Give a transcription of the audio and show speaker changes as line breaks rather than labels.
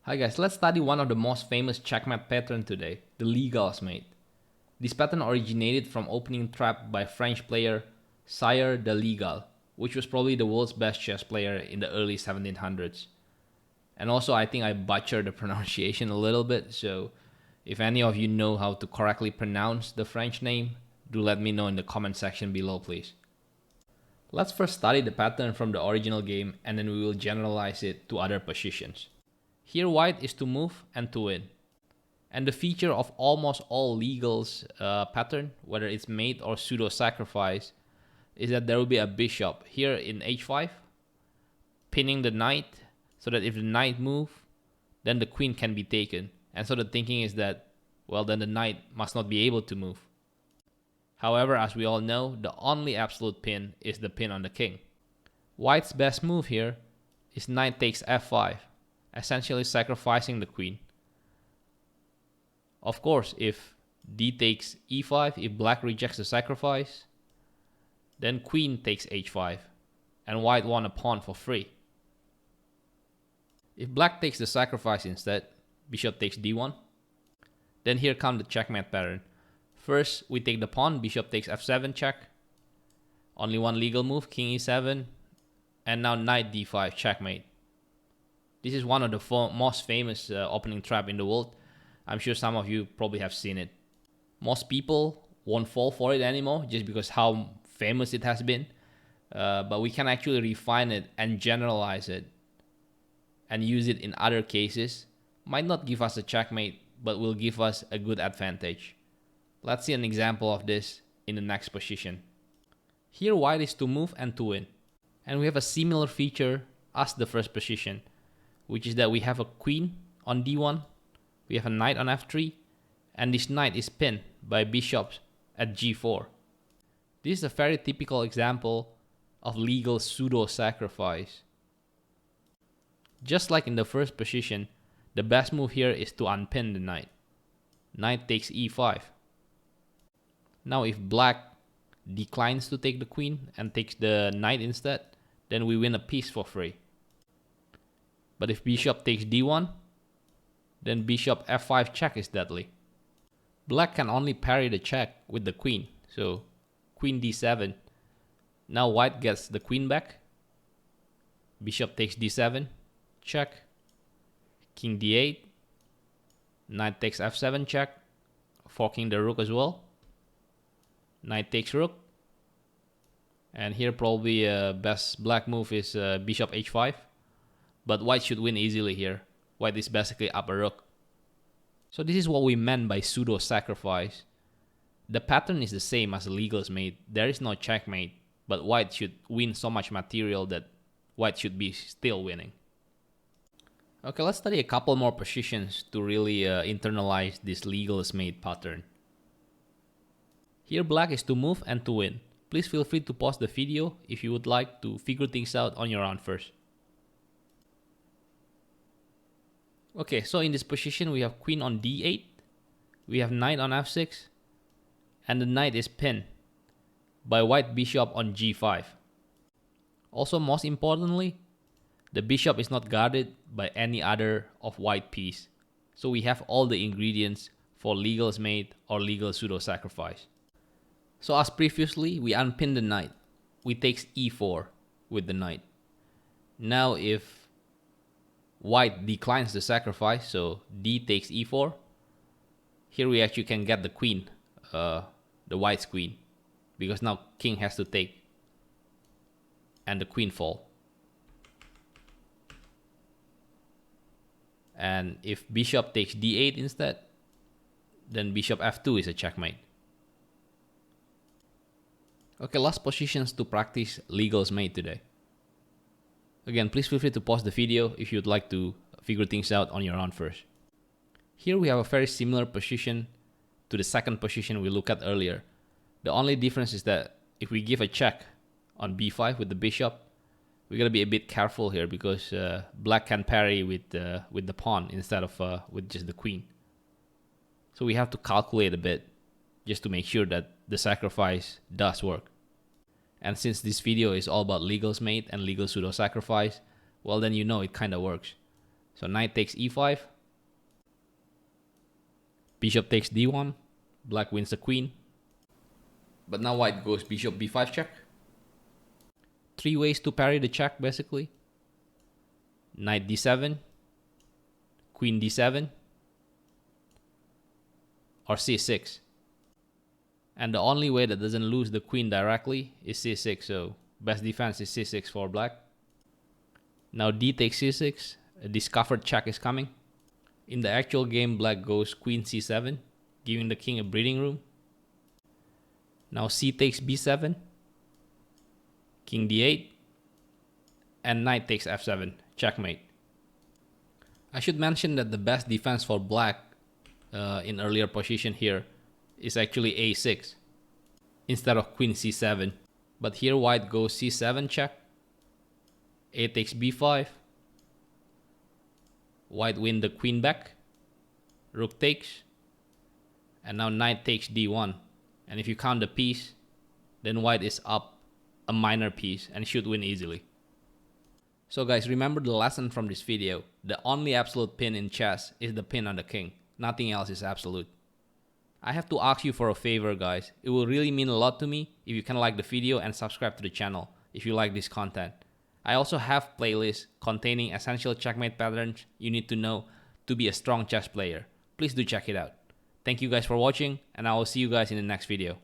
Hi guys, let's study one of the most famous checkmate pattern today, the Legal's Mate. This pattern originated from opening trap by French player Sire de Legal, which was probably the world's best chess player in the early 1700s. And also I think I butchered the pronunciation a little bit, so if any of you know how to correctly pronounce the French name, do let me know in the comment section below please. Let's first study the pattern from the original game and then we will generalize it to other positions. Here white is to move and to win. And the feature of almost all Legal's pattern, whether it's mate or pseudo sacrifice, is that there will be a bishop here in h5, pinning the knight, so that if the knight move, then the queen can be taken. And so the thinking is that, well, then the knight must not be able to move. However, as we all know, the only absolute pin is the pin on the king. White's best move here is knight takes f5, essentially sacrificing the queen. Of course, if d takes e5, if black rejects the sacrifice, then queen takes h5, and white won a pawn for free. If black takes the sacrifice instead, bishop takes d1, then here comes the checkmate pattern. First, we take the pawn, bishop takes f7 check, only one legal move, king e7, and now knight d5 checkmate. This is one of the most famous opening trap in the world. I'm sure some of you probably have seen it. Most people won't fall for it anymore just because how famous it has been. But we can actually refine it and generalize it and use it in other cases. Might not give us a checkmate, but will give us a good advantage. Let's see an example of this in the next position. Here white is to move and to win. And we have a similar feature as the first position, which is that we have a queen on d1, we have a knight on f3, and this knight is pinned by bishops at g4. This is a very typical example of legal pseudo sacrifice. Just like in the first position, the best move here is to unpin the knight. Knight takes e5. Now if black declines to take the queen and takes the knight instead, then we win a piece for free. But if bishop takes d1, then bishop f5 check is deadly. Black can only parry the check with the queen, so queen d7. Now white gets the queen back. Bishop takes d7, check. King d8. Knight takes f7 check, forking the rook as well. Knight takes rook. And here probably best black move is bishop h5. But white should win easily here. White is basically up a rook. So this is what we meant by pseudo sacrifice. The pattern is the same as Legal's Mate. There is no checkmate, but white should win so much material that white should be still winning. Okay, let's study a couple more positions to really internalize this Legal's Mate pattern. Here black is to move and to win. Please feel free to pause the video if you would like to figure things out on your own first. Okay, so in this position we have queen on d8, we have knight on f6, and the knight is pinned by white bishop on g5. Also, most importantly, the bishop is not guarded by any other of white piece. So we have all the ingredients for Legal's Mate or legal pseudo sacrifice. So as previously, we unpin the knight. We takes e4 with the knight. Now if white declines the sacrifice, so d takes e4, here we actually can get the queen, the white's queen, because now king has to take and the queen fall. And if bishop takes d8 instead, then bishop f2 is a checkmate. Okay, last positions to practice Legal's Mate today. Again, please feel free to pause the video if you'd like to figure things out on your own first. Here we have a very similar position to the second position we looked at earlier. The only difference is that if we give a check on b5 with the bishop, we gotta be a bit careful here because black can parry with the pawn instead of with just the queen. So we have to calculate a bit just to make sure that the sacrifice does work. And since this video is all about Legal's Mate and legal pseudo sacrifice, well then you know it kinda works. So knight takes e5. Bishop takes d1. Black wins the queen. But now white goes bishop b5 check. 3 ways to parry the check basically. Knight d7. Queen d7. Or c6. And the only way that doesn't lose the queen directly is c6. So best defense is c6 for black. Now d takes c6. A discovered check is coming. In the actual game, black goes queen c7, giving the king a breathing room. Now c takes b7, king d8, and knight takes f7, checkmate. I should mention that the best defense for black in earlier position here is actually a6 instead of queen c7. But here white goes c7 check, a takes b5, white win the queen back, rook takes, and now knight takes d1. And if you count the piece, then white is up a minor piece and should win easily. So guys, remember the lesson from this video. The only absolute pin in chess is the pin on the king. Nothing else is absolute. I have to ask you for a favor, guys. It will really mean a lot to me if you can like the video and subscribe to the channel if you like this content. I also have playlists containing essential checkmate patterns you need to know to be a strong chess player. Please do check it out. Thank you guys for watching, and I will see you guys in the next video.